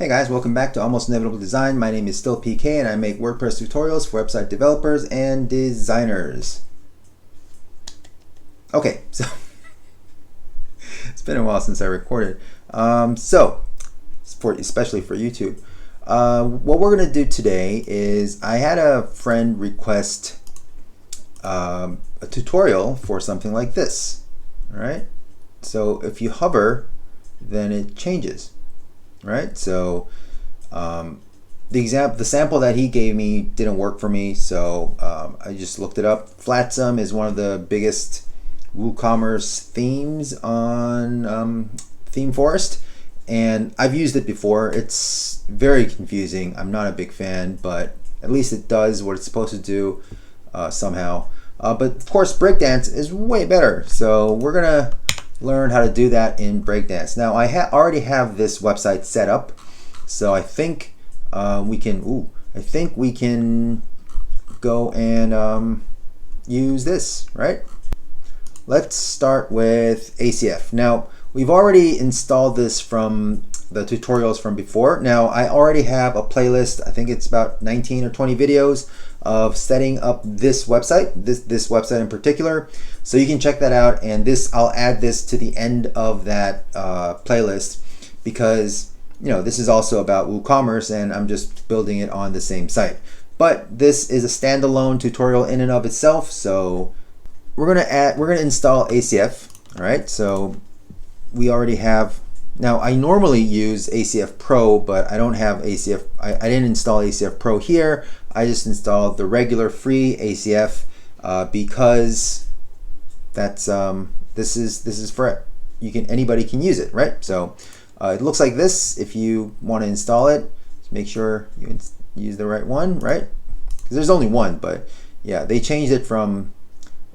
Hey guys, welcome back to Almost Inevitable Design. My name is still PK and I make WordPress tutorials for website developers and designers. Okay, so it's been a while since I recorded. Especially for YouTube. What we're going to do today is I had a friend request a tutorial for something like this. All right, so if you hover, then it changes. Right, so the sample that he gave me didn't work for me, so I just looked it up. Flatsum is one of the biggest WooCommerce themes on ThemeForest, and I've used it before. It's very confusing. I'm not a big fan, but at least it does what it's supposed to do somehow. But of course, Breakdance is way better, so we're gonna learn how to do that in Breakdance. Now I already have this website set up, so I think we can. I think we can go and use this. Right? Let's start with ACF. Now we've already installed this from the tutorials from before. Now I already have a playlist. I think it's about 19 or 20 videos of setting up this website, this website in particular. So you can check that out, and I'll add this to the end of that playlist, because this is also about WooCommerce and I'm just building it on the same site. But this is a standalone tutorial in and of itself, so we're gonna install ACF. All right, so we already have. Now I normally use ACF Pro, but I don't have ACF. I didn't install ACF Pro here. I just installed the regular free ACF because that's this is for anybody can use it, right? So it looks like this. If you want to install it, just make sure you use the right one, right? Because there's only one, but yeah, they changed it from.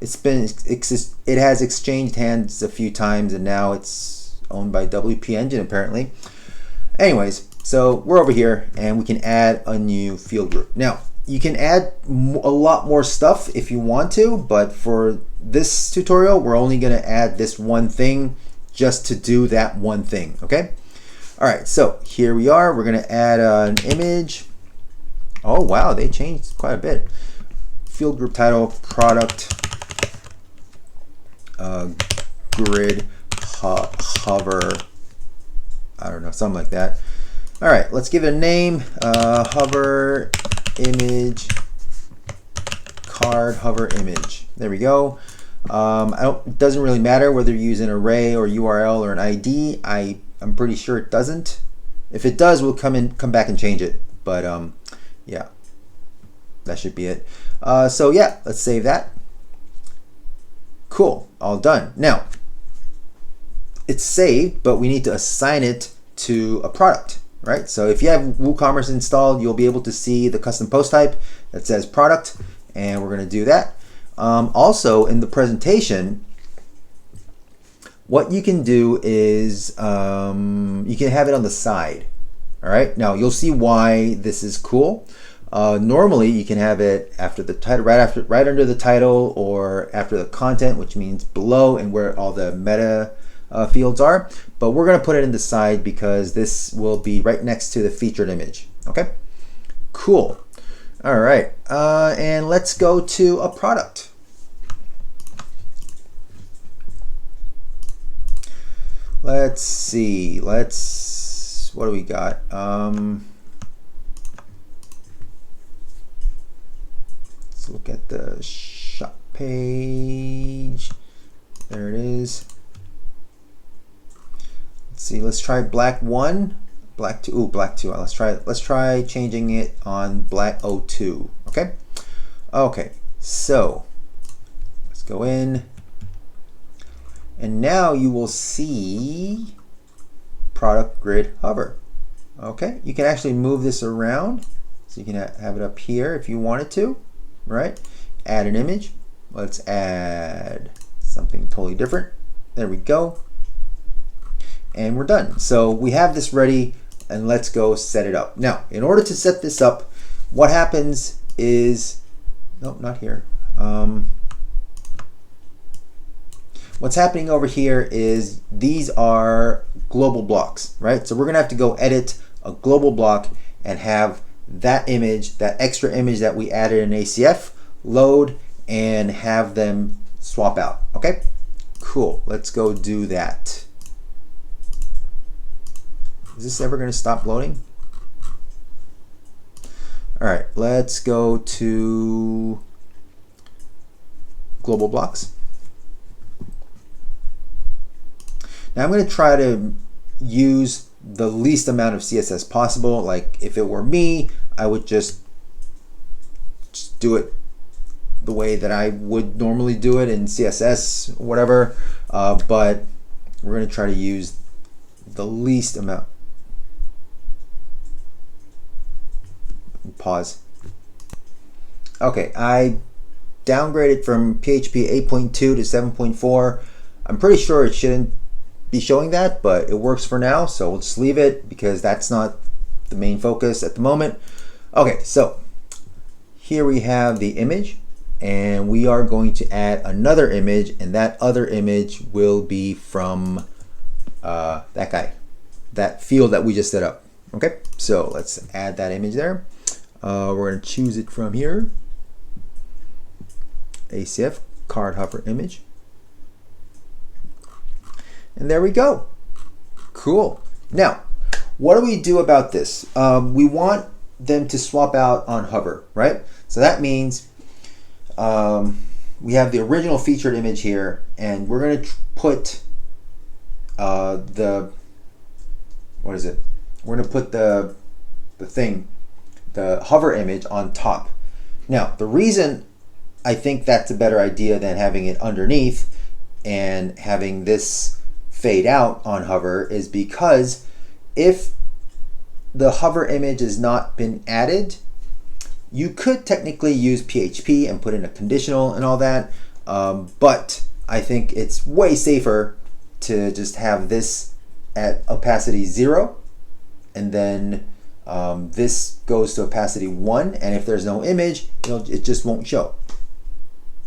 It has exchanged hands a few times, and now it's owned by WP Engine apparently. Anyways, so we're over here and we can add a new field group. Now you can add a lot more stuff if you want to, but for this tutorial we're only going to add this one thing just to do that one thing. Okay, all right, so here we are. We're going to add an image. Oh wow, they changed quite a bit. Field group title, product, grid, hover, I don't know, something like that. All right, let's give it a name. Hover image, card hover image. There we go. It doesn't really matter whether you use an array or URL or an ID. I'm pretty sure it doesn't. If it does, we'll come back and change it. But yeah, that should be it. So yeah, let's save that. Cool, all done. Now it's saved, but we need to assign it to a product, right? So if you have WooCommerce installed, you'll be able to see the custom post type that says product, and we're going to do that. Also in the presentation, what you can do is you can have it on the side. All right, now you'll see why this is cool. Normally you can have it after the title, right under the title, or after the content, which means below and where all the meta fields are, but we're going to put it in the side because this will be right next to the featured image. Okay, cool. All right, and let's go to a product. Let's see. What do we got? Let's look at the shop page. There it is. See, let's try black 1, black 2. Ooh, black 2. Let's try changing it on black 02. Okay. Okay. So let's go in, and now you will see product grid hover. Okay. You can actually move this around, so you can have it up here if you wanted to. Right. Add an image. Let's add something totally different. There we go. And we're done. So we have this ready, and let's go set it up. Now, in order to set this up, what happens is, nope, not here. What's happening over here is these are global blocks, right? So we're gonna have to go edit a global block and have that image, that extra image that we added in ACF, load and have them swap out. Okay, cool. Let's go do that. Is this ever going to stop loading? All right, let's go to global blocks. Now I'm going to try to use the least amount of CSS possible. Like if it were me, I would just do it the way that I would normally do it in CSS, whatever. But we're going to try to use the least amount. Pause. Okay, I downgraded from PHP 8.2 to 7.4. I'm pretty sure it shouldn't be showing that, but it works for now, so we'll just leave it because that's not the main focus at the moment. Okay, so here we have the image, and we are going to add another image, and that other image will be from that guy, that field that we just set up. Okay, so let's add that image there. We're going to choose it from here. ACF card hover image. And there we go. Cool. Now, what do we do about this? We want them to swap out on hover, right? So that means we have the original featured image here, and we're going to put the, what is it? We're going to put the hover image on top. Now, the reason I think that's a better idea than having it underneath and having this fade out on hover is because if the hover image has not been added, you could technically use PHP and put in a conditional and all that, but I think it's way safer to just have this at opacity 0, and then this goes to opacity 1, and if there's no image, it just won't show.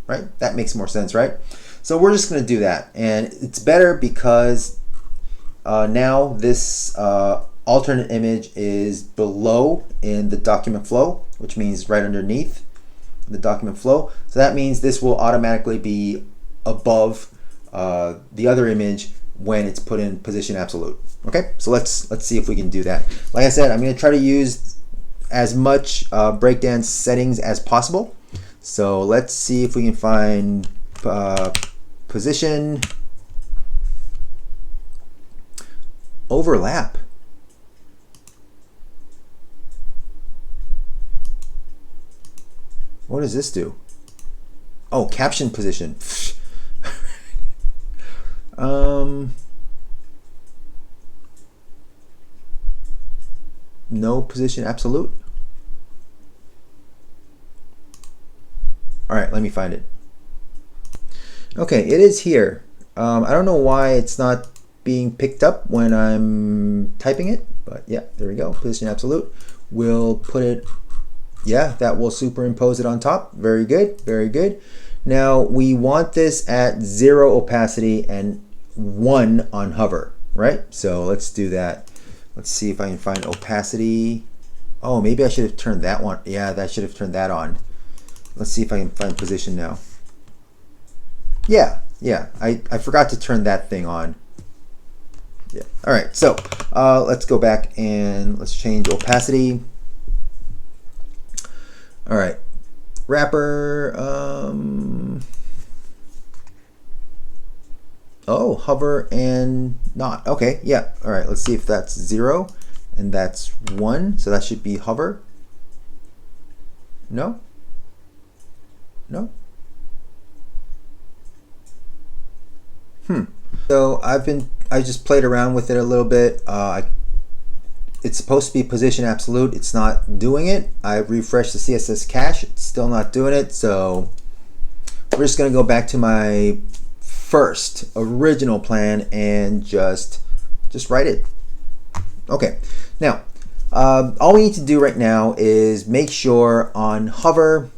Right? That makes more sense, right? So we're just going to do that, and it's better because now this alternate image is below in the document flow, which means right underneath the document flow. So that means this will automatically be above the other image when it's put in position absolute. Okay, so let's see if we can do that. Like I said, I'm going to try to use as much Breakdance settings as possible. So let's see if we can find position overlap. What does this do? Oh, caption position. No position absolute. All right, let me find it. Okay, it is here. I don't know why it's not being picked up when I'm typing it, but yeah, there we go. Position absolute. We'll put it, yeah, that will superimpose it on top. Very good, very good. Now we want this at 0 opacity and 1 on hover, right? So let's do that. Let's see if I can find opacity. Oh, maybe I should have turned that one. Yeah, that should have turned that on. Let's see if I can find position now. Yeah, I forgot to turn that thing on. Yeah. All right, so let's go back and let's change opacity. All right, wrapper. Oh, hover and not. Okay, yeah. All right, let's see if that's 0 and that's 1. So that should be hover. No. No. So I just played around with it a little bit. It's supposed to be position absolute. It's not doing it. I refreshed the CSS cache. It's still not doing it. So we're just going to go back to my first original plan and just write it. Okay. Now, all we need to do right now is make sure on hover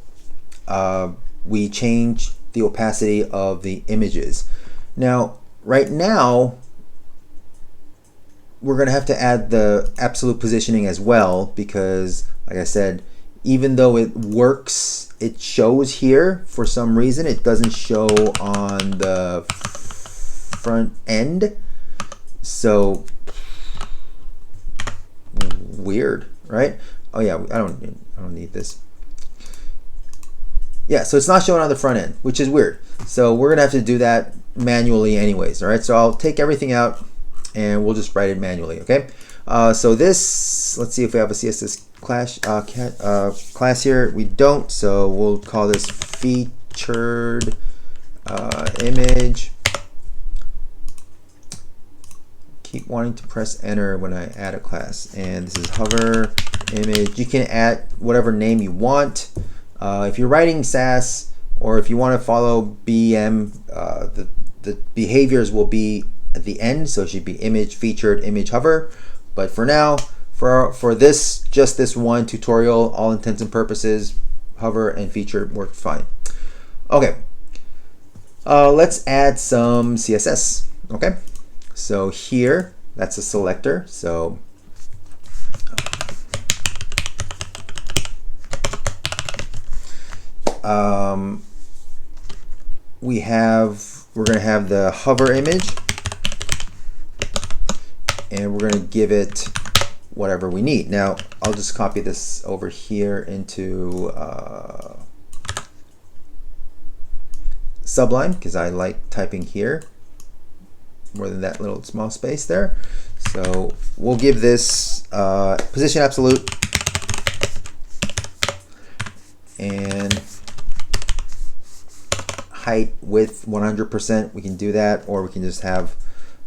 we change the opacity of the images. Now, right now, we're going to have to add the absolute positioning as well, because like I said, even though it works, it shows here for some reason, it doesn't show on the front end. So weird, right? Oh yeah, I don't need this. Yeah, so it's not showing on the front end, which is weird. So we're gonna have to do that manually anyways, all right? So I'll take everything out and we'll just write it manually, okay? So this, let's see if we have a CSS class here. We don't, so we'll call this featured image. Keep wanting to press enter when I add a class. And this is hover image. You can add whatever name you want. If you're writing Sass, or if you want to follow BM, the behaviors will be at the end, so it should be image featured, image hover. But for now, for this, just this one tutorial, all intents and purposes, hover and featured worked fine. Okay, let's add some CSS. Okay, so here, that's a selector. So we're going to have the hover image, and we're going to give it whatever we need. Now, I'll just copy this over here into Sublime, because I like typing here more than that little small space there. So we'll give this position absolute and height width 100%. We can do that, or we can just have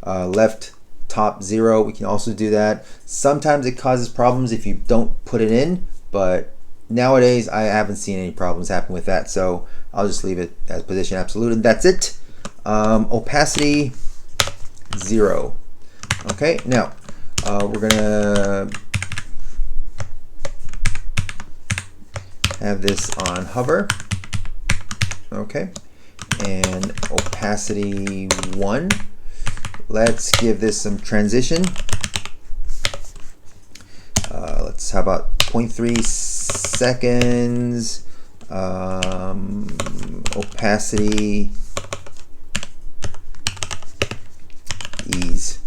left top 0. We can also do that. Sometimes it causes problems if you don't put it in, but nowadays I haven't seen any problems happen with that, so I'll just leave it as position absolute, and that's it. Opacity 0. Okay, now we're gonna have this on hover. Okay, and opacity 1. Let's give this some transition. How about 0.3 seconds, opacity, ease.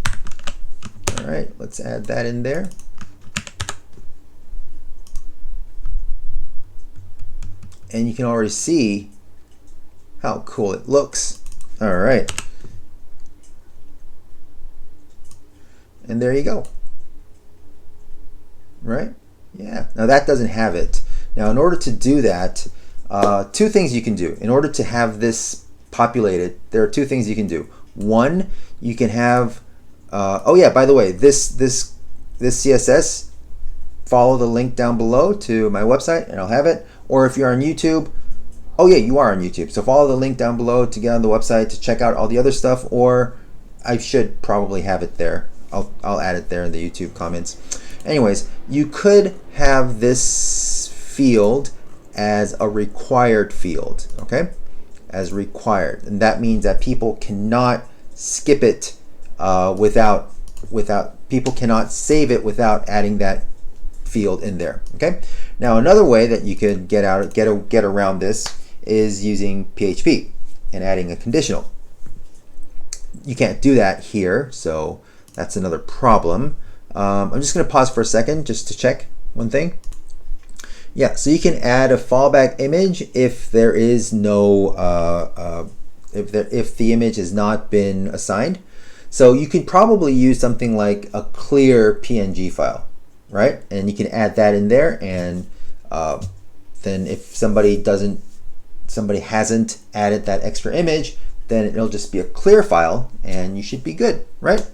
All right, let's add that in there. And you can already see how cool it looks. All right. And there you go. Right? Yeah. Now that doesn't have it. Now in order to do that, two things you can do. In order to have this populated, there are two things you can do. One, you can have, oh yeah, by the way, this CSS, follow the link down below to my website and I'll have it. Or if you're on YouTube, oh yeah, you are on YouTube, so follow the link down below to get on the website to check out all the other stuff, or I should probably have it there. I'll add it there in the YouTube comments. Anyways, you could have this field as a required field, okay? As required, and that means that people cannot skip it without people cannot save it without adding that field in there. Okay. Now another way that you could get around this is using PHP and adding a conditional. You can't do that here, so that's another problem. I'm just going to pause for a second just to check one thing. Yeah, so you can add a fallback image if there is no if the image has not been assigned. So you could probably use something like a clear PNG file, right? And you can add that in there, and then if somebody hasn't added that extra image, then it'll just be a clear file and you should be good, right?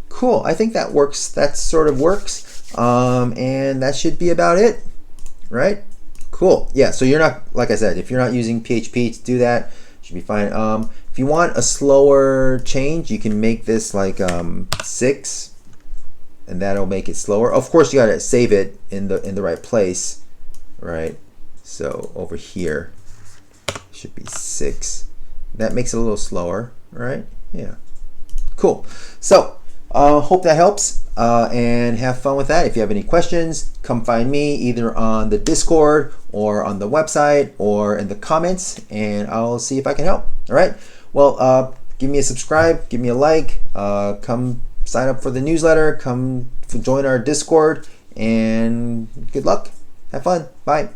Cool, I think that works. That sort of works. And that should be about it, right? Cool, yeah, so you're not, like I said, if you're not using PHP to do that, it should be fine. If you want a slower change, you can make this like 6, and that'll make it slower. Of course, you gotta save it in the right place, right? So over here should be 6. That makes it a little slower, right? Yeah. Cool. So Hope that helps, and have fun with that. If you have any questions, come find me either on the Discord or on the website or in the comments, and I'll see if I can help. All right. Well, give me a subscribe, give me a like, come sign up for the newsletter, come join our Discord, and good luck. Have fun. Bye.